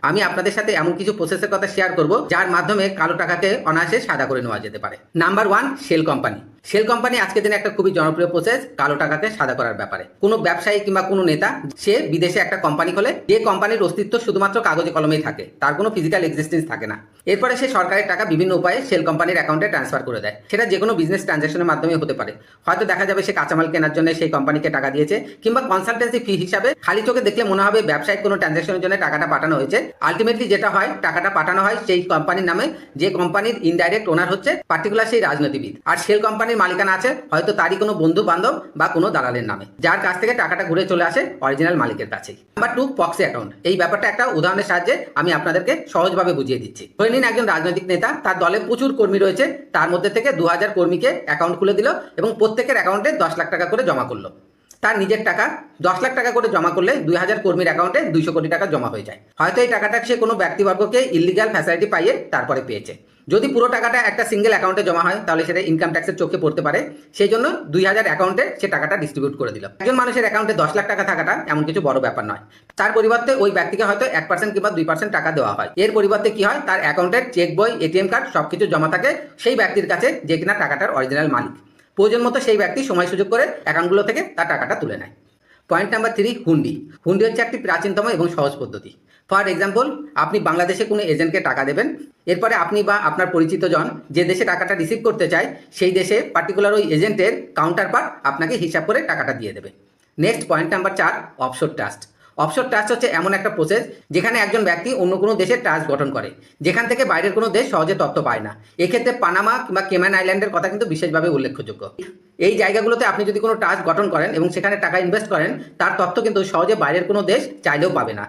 আমি আপনাদের সাথে এমন কিছু প্রসেসের কথা শেয়ার করব যার মাধ্যমে কালো টাকাকে অনায়াসে সাদা করে নেওয়া যেতে পারে। Number 1, shell company. Shell company আজকের দিনে একটা খুবই জনপ্রিয় প্রসেস কালো টাকাকে সাদা করার ব্যাপারে। কোনো ব্যবসায়ী কিংবা কোনো নেতা সে বিদেশে একটা কোম্পানি খোলে, যে কোম্পানির অস্তিত্ব শুধুমাত্র কাগজে কলমেই থাকে, তার কোনো ফিজিক্যাল এক্সিস্টেন্স থাকে না। এরপরে সে সরকারের টাকা বিভিন্ন উপায়ে শেল কোম্পানির অ্যাকাউন্টে ট্রান্সফার করে দেয়। সেটা যে কোনো বিজনেস ট্রানজাকশনের মাধ্যমে হতে পারে। হয়তো দেখা যাবে সে কাঁচামাল কেনার জন্য সেই কোম্পানিকে টাকা দিয়েছে, কিংবা কনসালটেন্সি ফি হিসাবে খালি চোখে দেখলে মনে হবে ব্যবসায়িক কোনো ট্রানজাকশনের জন্য টাকাটা পাঠানো হয়েছে। আলটিমেটলি যেটা হয়, টাকাটা পাঠানো হয় সেই কোম্পানির নামে, যে কোম্পানির ইনডাইরেক্ট ওনার হচ্ছে পার্টিকুলার সেই রাজনীতিবিদ, আর শেল কোম্পানির মালিকানা আছে হয়তো তারই কোনো বন্ধু বান্ধব বা কোনো দালালের নামে, যার কাছ থেকে টাকাটা ঘুরে চলে আসে অরিজিনাল মালিকের কাছেই। Number 2, proxy account. এই ব্যাপারটা একটা উদাহরণের সাহায্যে আমি আপনাদেরকে সহজভাবে বুঝিয়ে দিচ্ছি। ধরে নিন একজন রাজনৈতিক নেতা, তার দলে প্রচুর কর্মী রয়েছে, তার মধ্যে থেকে 2000 কর্মীকে অ্যাকাউন্ট খুলে দিল এবং প্রত্যেকের অ্যাকাউন্টে 10 লাখ টাকা করে জমা করলো। তার নিজের টাকা 10 লাখ টাকা করে জমা করলে 2000 কর্মীর অ্যাকাউন্টে 200 কোটি টাকা জমা হয়ে যায়। হয়তো এই টাকাটা সে কোনো ব্যক্তিবর্গকে ইলিগাল ফ্যাসিলিটি পাইয়ে তারপরে পেয়েছে। যদি পুরো টাকাটা একটা সিঙ্গেল অ্যাকাউন্টে জমা হয় তাহলে সেটা ইনকাম ট্যাক্সের চোখে পড়তে পারে। সেই জন্য 2000 অ্যাকাউন্টে সে টাকাটা ডিস্ট্রিবিউট করে দিল। একজন মানুষের অ্যাকাউন্টে 10 লাখ টাকা থাকাটা এমন কিছু বড় ব্যাপার নয়। তার পরিবর্তে ওই ব্যক্তিকে হয়তো 1% কিংবা 2% টাকা দেওয়া হয়। এর পরিবর্তে কি হয়, তার অ্যাকাউন্টের চেক বই, এটিএম কার্ড সবকিছু জমা থাকে সেই ব্যক্তির কাছে যে কিনা টাকাটার অরিজিনাল মালিক। প্রয়োজন মতো সেই ব্যক্তি সময় সুযোগ করে অ্যাকাউন্টগুলো থেকে তার টাকাটা তুলে নেয়। পয়েন্ট নাম্বার 3, হুন্ডি। হুন্ডি হচ্ছে একটি প্রাচীনতম এবং সহজ পদ্ধতি। ফর এক্সাম্পল, আপনি বাংলাদেশে কোনো এজেন্টকে টাকা দেবেন, এরপরে আপনি বা আপনার পরিচিত জন যে দেশে টাকাটা রিসিভ করতে চায় সেই দেশে পার্টিকুলার ওই এজেন্টের কাউন্টার পার্ট আপনাকে হিসাব করে টাকাটা দিয়ে দেবে। Next point number 4, offshore trust. Offshore trust হচ্ছে এমন একটা প্রসেস যেখানে একজন ব্যক্তি অন্য কোনো দেশের ট্রাস্ট গঠন করে, যেখান থেকে বাইরের কোনো দেশ সহজে তথ্য পায় না। এক্ষেত্রে পানামা কিংবা কেম্যান আইল্যান্ডের কথা কিন্তু বিশেষভাবে উল্লেখযোগ্য। এই জায়গাগুলোতে আপনি যদি কোনো ট্রাস্ট গঠন করেন এবং সেখানে টাকা ইনভেস্ট করেন, তার তথ্য কিন্তু সহজে বাইরের কোনো দেশ চাইলেও পাবে না।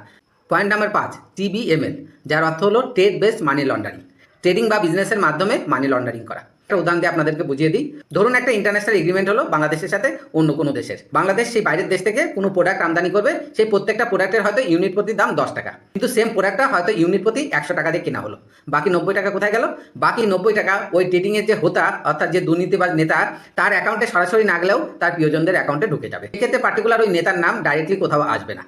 পয়েন্ট নাম্বার 5, টিবিএমএল, যার অর্থ হলো trade based money laundering. Trading বা বিজনেসের মাধ্যমে মানি লন্ডারিং করা। একটা উদাহরণ দিয়ে আপনাদেরকে বুঝিয়ে দিই। ধরুন একটা ইন্টারন্যাশনাল এগ্রিমেন্ট হলো বাংলাদেশের সাথে অন্য কোনো দেশের। বাংলাদেশ সেই বাইরের দেশ থেকে কোনো প্রোডাক্ট আমদানি করবে, সেই প্রত্যেকটা প্রোডাক্টের হয়তো ইউনিট প্রতি দাম 10 টাকা, কিন্তু সেম প্রোডাক্টটা হয়তো ইউনিট প্রতি 100 টাকা দিয়ে কেনা হলো। বাকি 90 টাকা কোথায় গেল? বাকি 90 টাকা ওই ট্রেডিংয়ের যে হোতা, অর্থাৎ যে দুর্নীতিবাজ নেতা, তার অ্যাকাউন্টে সরাসরি না গেলেও তার প্রিয়জনদের অ্যাকাউন্টে ঢুকে যাবে। এক্ষেত্রে পার্টিকুলার ওই নেতার নাম ডাইরেক্টলি কোথাও আসবে না।